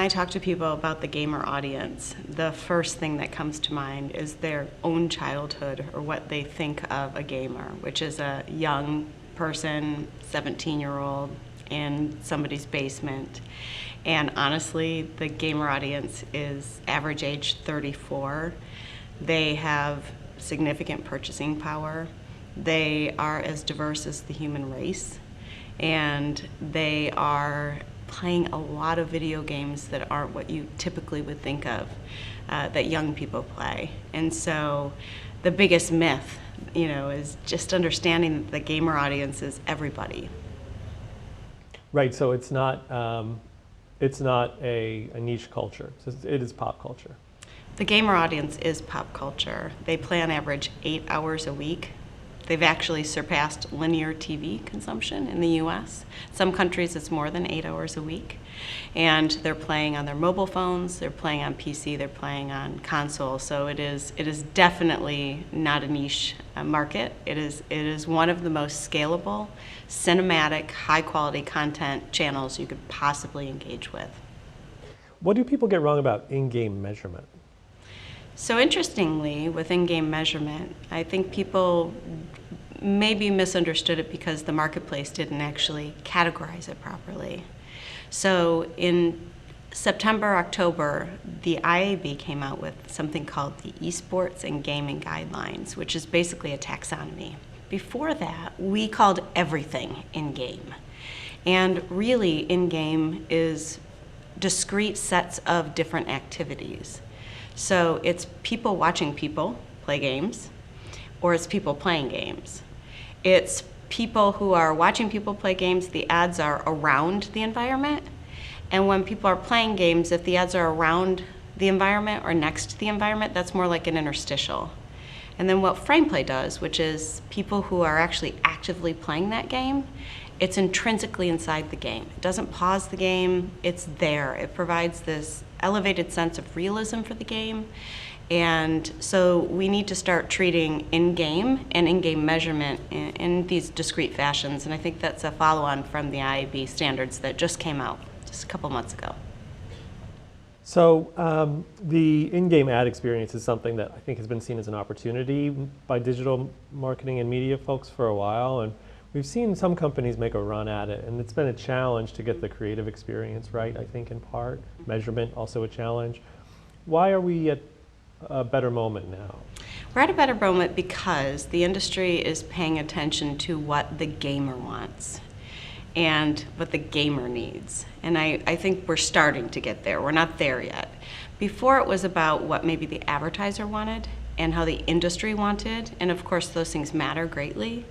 I talk to people about the gamer audience, the first thing that comes to mind is their own childhood or what they think of a gamer, which is a young person, 17-year-old, in somebody's basement. And honestly, the gamer audience is average age 34. They have significant purchasing power. They are as diverse as the human race. And they are playing a lot of video games that aren't what you typically would think of that young people play. And so the biggest myth, is just understanding that the gamer audience is everybody. Right, so it's not a niche culture. It is pop culture. The gamer audience is pop culture. They play on average 8 hours a week. They've actually surpassed linear TV consumption in the US. Some countries it's more than 8 hours a week. And they're playing on their mobile phones, they're playing on PC, they're playing on console. So it is definitely not a niche market. It is one of the most scalable, cinematic, high quality content channels you could possibly engage with. What do people get wrong about in-game measurement? So interestingly, with in-game measurement, I think people maybe misunderstood it because the marketplace didn't actually categorize it properly. So in September, October, the IAB came out with something called the Esports and Gaming Guidelines, which is basically a taxonomy. Before that, we called everything in-game. And really, in-game is discrete sets of different activities. So it's people watching people play games, or it's people playing games. It's people who are watching people play games, the ads are around the environment. And when people are playing games, if the ads are around the environment or next to the environment, that's more like an interstitial. And then what FramePlay does, which is people who are actually actively playing that game, it's intrinsically inside the game. It doesn't pause the game, it's there. It provides this elevated sense of realism for the game. And so we need to start treating in-game and in-game measurement in these discrete fashions. And I think that's a follow-on from the IAB standards that just came out just a couple months ago. So the in-game ad experience is something that I think has been seen as an opportunity by digital marketing and media folks for a while. And we've seen some companies make a run at it, and it's been a challenge to get the creative experience right, I think, in part. Measurement, also a challenge. Why are we at a better moment now? We're at a better moment because the industry is paying attention to what the gamer wants and what the gamer needs. And I think we're starting to get there. We're not there yet. Before it was about what maybe the advertiser wanted and how the industry wanted, and of course those things matter greatly.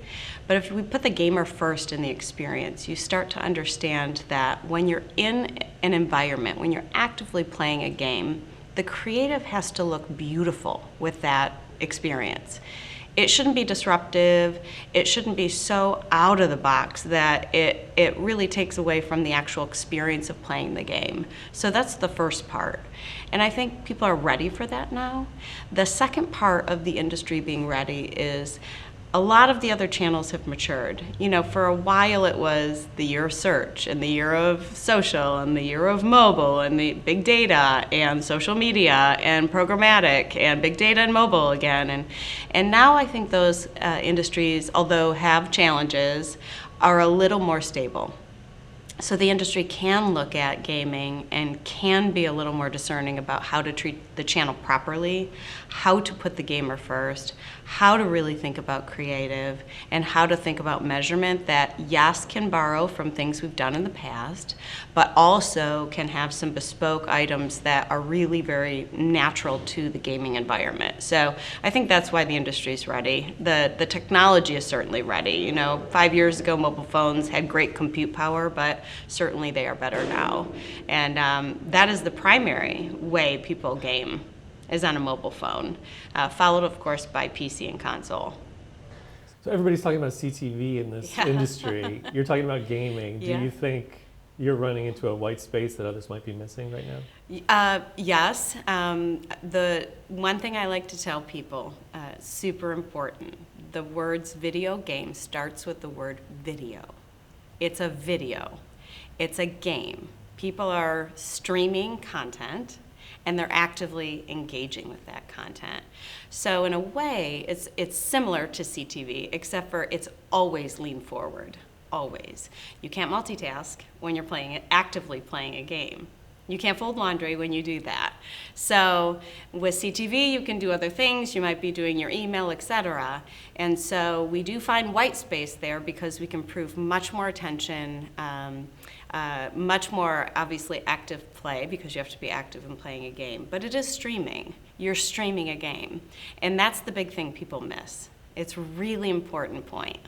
But if we put the gamer first in the experience, you start to understand that when you're in an environment, when you're actively playing a game, the creative has to look beautiful with that experience. It shouldn't be disruptive. It shouldn't be so out of the box that it really takes away from the actual experience of playing the game. So that's the first part. And I think people are ready for that now. The second part of the industry being ready is a lot of the other channels have matured. For a while it was the year of search and the year of social and the year of mobile and the big data and social media and programmatic and big data and mobile again. And now I think those industries, although have challenges, are a little more stable. So the industry can look at gaming and can be a little more discerning about how to treat the channel properly, how to put the gamer first, how to really think about creative, and how to think about measurement that, yes, can borrow from things we've done in the past, but also can have some bespoke items that are really very natural to the gaming environment. So I think that's why the industry's ready. The technology is certainly ready. 5 years ago, mobile phones had great compute power, but certainly they are better now. And that is the primary way people game, is on a mobile phone, followed of course by PC and console. So everybody's talking about CTV in this industry. You're talking about gaming. Do you think you're running into a white space that others might be missing right now? Yes. The one thing I like to tell people, super important, the words video game starts with the word video. It's a video. It's a game. People are streaming content, and they're actively engaging with that content. So in a way, it's similar to CTV, except for it's always lean forward, always. You can't multitask when you're actively playing a game. You can't fold laundry when you do that. So with CTV, you can do other things. You might be doing your email, etc. And so we do find white space there because we can prove much more attention, much more obviously active play because you have to be active in playing a game. But it is streaming. You're streaming a game. And that's the big thing people miss. It's a really important point.